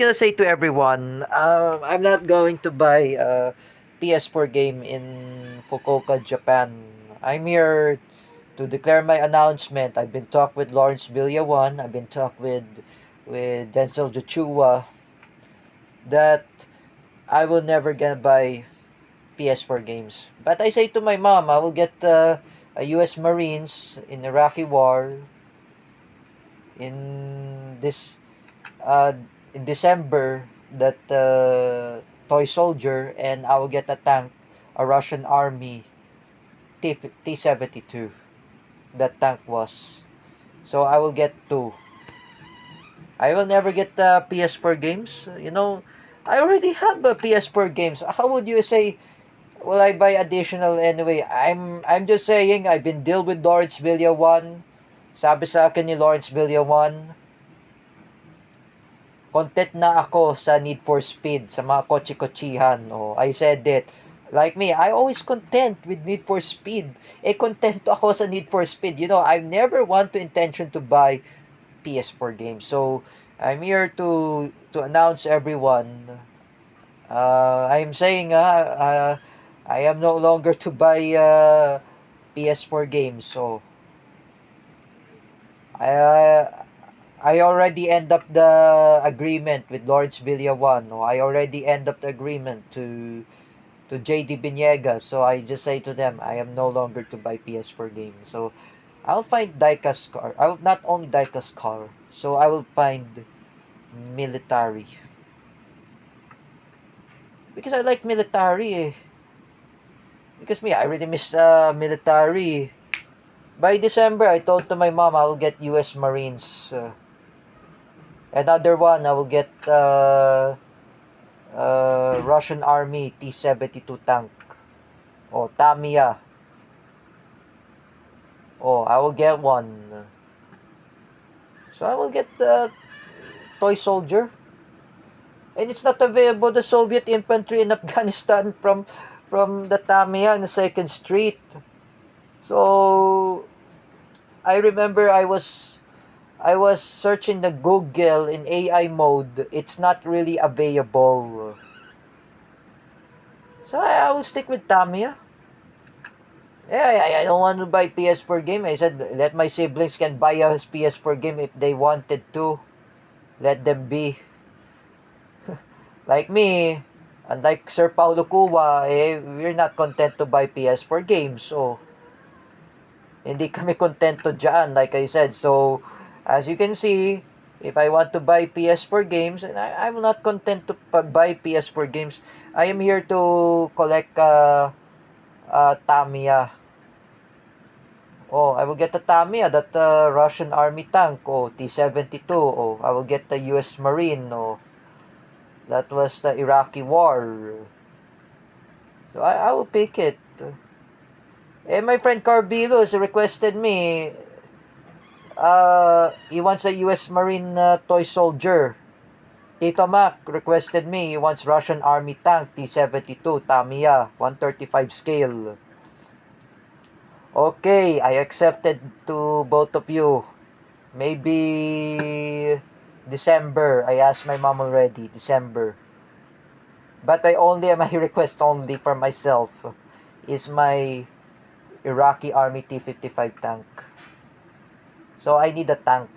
gonna say to everyone, I'm not going to buy a PS4 game in Fukuoka, Japan. I'm here to declare my announcement. I've been talk with Lawrence Villawan. I've been talk with Denzel Joshua that I will never gonna buy PS4 games. But I say to my mom, I will get a U.S. Marines in Iraqi War in this uh, in December that toy soldier, and I will get a tank, a Russian army T-72. That tank was. So I will get two. I will never get the PS4 games. I already have a PS4 games. How would you say, will I buy additional anyway? I'm just saying, I've been deal with Lawrence Villawan. Sabi sa akin ni Lawrence Villawan, content na ako sa Need for Speed, sa mga kotse-kotsihan. Oh, I said it. Like me, I always content with Need for Speed. Content ako sa Need for Speed. I never want to intention to buy PS4 games. So, I'm here to announce everyone. I'm saying, I am no longer to buy PS4 games. So, I I already end up the agreement with Lawrence Villawan. No? I already end up the agreement to JD Biniegas. So I just say to them, I am no longer to buy PS4 games. So I'll find Daica's car. I will not only Daica's car. So I will find military. Because I like military eh. Because me, I really miss military. By December, I told to my mom I will get US Marines. Another one, I will get Russian Army T-72 tank. Oh, Tamiya. Oh, I will get one. So I will get the toy soldier. And it's not available, the Soviet infantry in Afghanistan from the Tamiya in the 2nd Street. So I remember I was searching the Google in AI mode. It's not really available. So I will stick with Tamiya. Yeah, I don't want to buy PS4 game. I said, let my siblings can buy a PS4 game if they wanted to. Let them be. Like me, unlike Sir Paulo Cuba, we're not content to buy PS4 games. So, hindi kami kontento dyan, like I said. So, as you can see, if I want to buy PS4 games, and I'm not content to buy PS4 games, I am here to collect Tamiya. Oh, I will get the Tamiya, that Russian army tank. Oh, T-72. Oh, I will get the US Marine. Oh, that was the Iraqi war. So I will pick it. My friend Carbilos requested me. He wants a US Marine toy soldier. Tito Mac requested me. He wants Russian army tank T-72 Tamiya 135 scale. Okay, I accepted to both of you. Maybe December. I asked my mom already. December. But my request only for myself is my Iraqi Army T-55 tank. So I need a tank.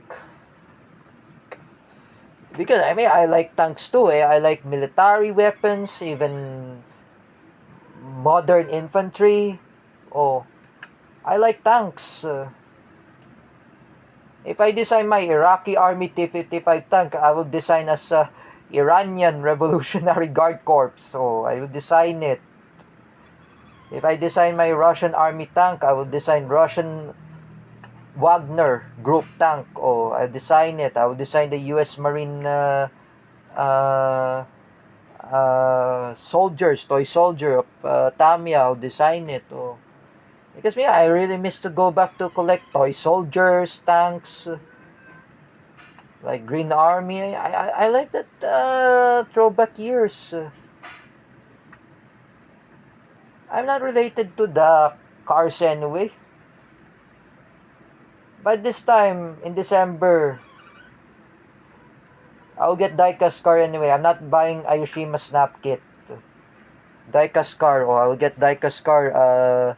Because I like tanks too. I like military weapons, even modern infantry. Oh, I like tanks. If I design my Iraqi Army T-55 tank, I will design as Iranian Revolutionary Guard Corps. So I will design it. If I design my Russian Army tank, I will design Russian Wagner group tank. Oh, I design it. I will design the U.S. Marine uh, soldiers, toy soldier of Tamiya. I'll design it. Oh. Because I really miss to go back to collect toy soldiers, tanks, like Green Army. I like that throwback years. I'm not related to the cars anyway. But this time, in December, I'll get diecast car anyway. I'm not buying Ayoshima snap kit. Diecast car, or I will get diecast car,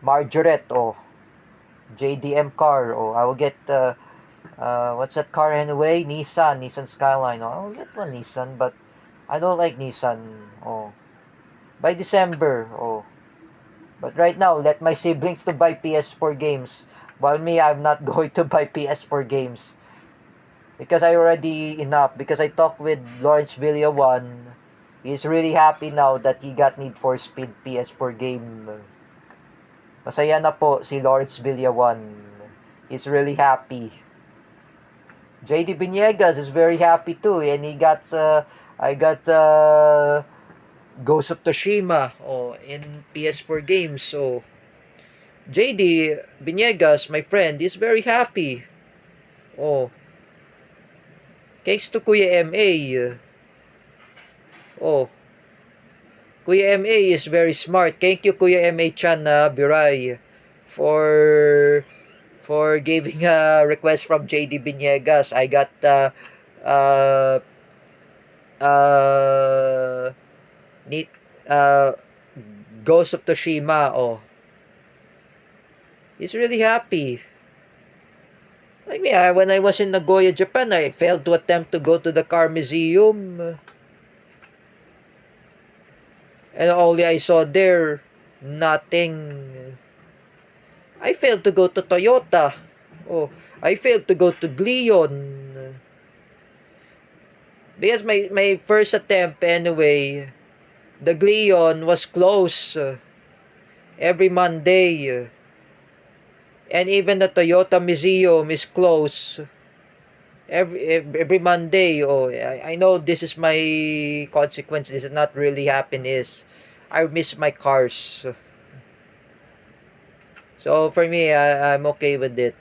Margaret, or JDM car, or I will get, what's that car anyway? Nissan Skyline. Oh, I'll get one Nissan, but I don't like Nissan. Oh, by December. Oh, but right now, let my siblings to buy PS4 games, while me, I'm not going to buy PS4 games because I already enough. Because I talked with Lawrence Villawan, he's really happy now that he got Need for Speed PS4 game. Masaya na po si Lawrence Villawan. He's really happy. JD Vinegas is very happy too, and he got I got Ghost of Tsushima in PS4 games. So JD Vinegas, my friend, is very happy. Oh, thanks to Kuya MA. Oh, Kuya MA is very smart. Thank you, Kuya MA Chan Biray, for giving a request from JD Vinegas. I got uh, uh, need, uh, Ghost of Tsushima. Oh, he's really happy. Like me, when I was in Nagoya, Japan, I failed to attempt to go to the car museum. And only I saw there, nothing. I failed to go to Toyota. Oh, I failed to go to Gleon. Because my first attempt anyway, the Gleon was closed every Monday. And even the Toyota Museum is closed every Monday. Oh, I know this is my consequence. This is not really happiness. I miss my cars. So for me, I'm okay with it.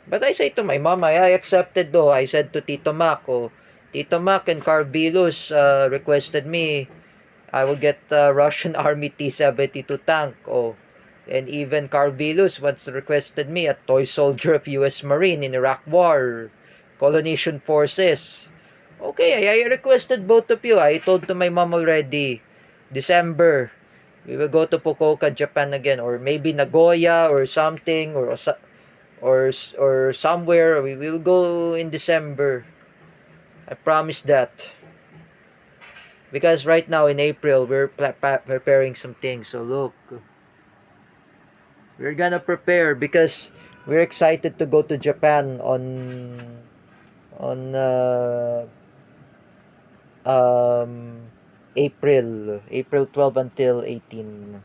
But I say to my mom, I accepted though. I said to Tito Mac, Tito Mac and Carl Bilus requested me. I will get Russian Army T-72 tank. And even Carl Bilus once requested me a toy soldier of U.S. Marine in Iraq War, Coalition Forces. Okay, I requested both of you. I told to my mom already. December, we will go to Fukuoka, Japan again, or maybe Nagoya or something, or somewhere. We will go in December. I promise that. Because right now in April, we're preparing some things. So look, we're gonna prepare because we're excited to go to Japan on um April 12 until 18.